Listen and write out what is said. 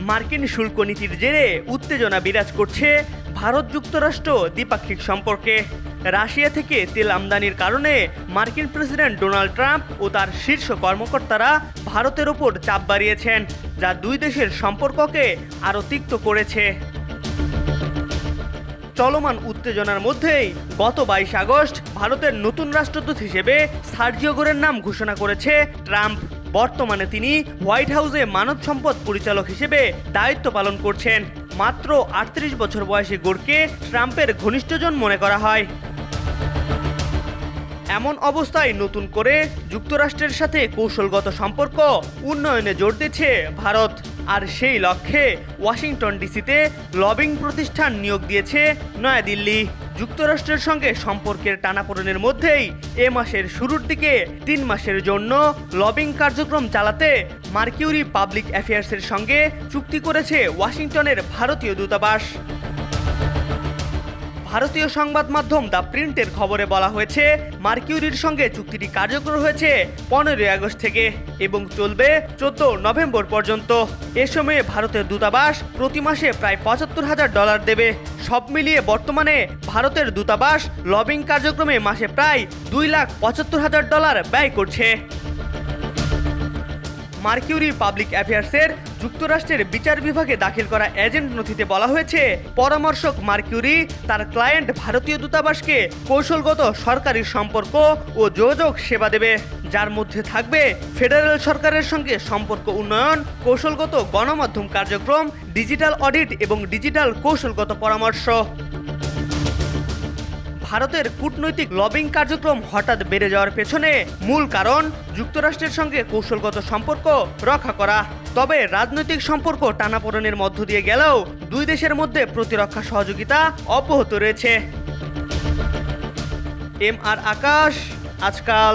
মার্কিন শুল্ক নীতির জেরে উত্তেজনা বিরাজ করছে ভারত যুক্তরাষ্ট্র দ্বিপাক্ষিক সম্পর্কে। রাশিয়া থেকে তেল আমদানির কারণে মার্কিন প্রেসিডেন্ট ডোনাল্ড ট্রাম্প ও তার শীর্ষ কর্মকর্তারা ভারতের ওপর চাপ বাড়িয়েছেন, যা দুই দেশের সম্পর্ককে আরও তিক্ত করেছে। চলমান উত্তেজনার মধ্যেই গত 22 আগস্ট ভারতের নতুন রাষ্ট্রদূত হিসেবে সার্জিও গোরের নাম ঘোষণা করেছে ট্রাম্প। বর্তমানে তিনি হোয়াইট হাউসে মানব সম্পদ পরিচালক হিসেবে দায়িত্ব পালন করছেন। মাত্র 38 বছর বয়সী গোরকে ট্রাম্পের ঘনিষ্ঠজন মনে করা হয়। এমন অবস্থায় নতুন করে যুক্তরাষ্ট্রের সাথে কৌশলগত সম্পর্ক উন্নয়নে জোর দিচ্ছে ভারত। আর সেই লক্ষ্যে ওয়াশিংটন ডিসিতে লবিং প্রতিষ্ঠান নিয়োগ দিয়েছে নয়াদিল্লি। যুক্তরাষ্ট্রের সঙ্গে সম্পর্কের টানাপোড়েনের মধ্যেই এ মাসের শুরুর দিকে 3 মাসের জন্য লবিং কার্যক্রম চালাতে মার্কিউরি পাবলিক অ্যাফেয়ার্সের সঙ্গে চুক্তি করেছে ওয়াশিংটনের ভারতীয় দূতাবাস। ভারতীয় সংবাদ মাধ্যম দ্য প্রিন্টের খবরে বলা হয়েছে, মার্কিউরির সঙ্গে চুক্তিটি কার্যকর হয়েছে 15 আগস্ট থেকে এবং চলবে 14 নভেম্বর পর্যন্ত। এ সময়ে ভারতের দূতাবাস প্রতি মাসে প্রায় $75,000 দেবে। সব মিলিয়ে বর্তমানে ভারতের দূতাবাস লবিং কার্যক্রমে মাসে প্রায় $2,75,000 ব্যয় করছে। মার্কিউরি পাবলিক অ্যাফেয়ার্সের যুক্তরাষ্ট্রের বিচার বিভাগে দাখিল করা এজেন্ট নথিতে বলা হয়েছে, পরামর্শক মার্কিউরি তার ক্লায়েন্ট ভারতীয় দূতাবাসকে কৌশলগত সরকারি সম্পর্ক ও যোগাযোগ সেবা দেবে, যার মধ্যে থাকবে ফেডারেল সরকারের সঙ্গে সম্পর্ক উন্নয়ন, কৌশলগত গণমাধ্যম কার্যক্রম, ডিজিটাল অডিট এবং ডিজিটাল কৌশলগত পরামর্শ। ভারতের কূটনৈতিক লবিং কার্যক্রম হঠাৎ বেড়ে যাওয়ার পেছনে মূল কারণ যুক্তরাষ্ট্রের সঙ্গে কৌশলগত সম্পর্ক রক্ষা করা। তবে রাজনৈতিক সম্পর্ক টানাপোড়েনের মধ্য দিয়ে গেলেও দুই দেশের মধ্যে প্রতিরক্ষা সহযোগিতা অব্যাহত রয়েছে। এম আর আকাশ, আজকাল।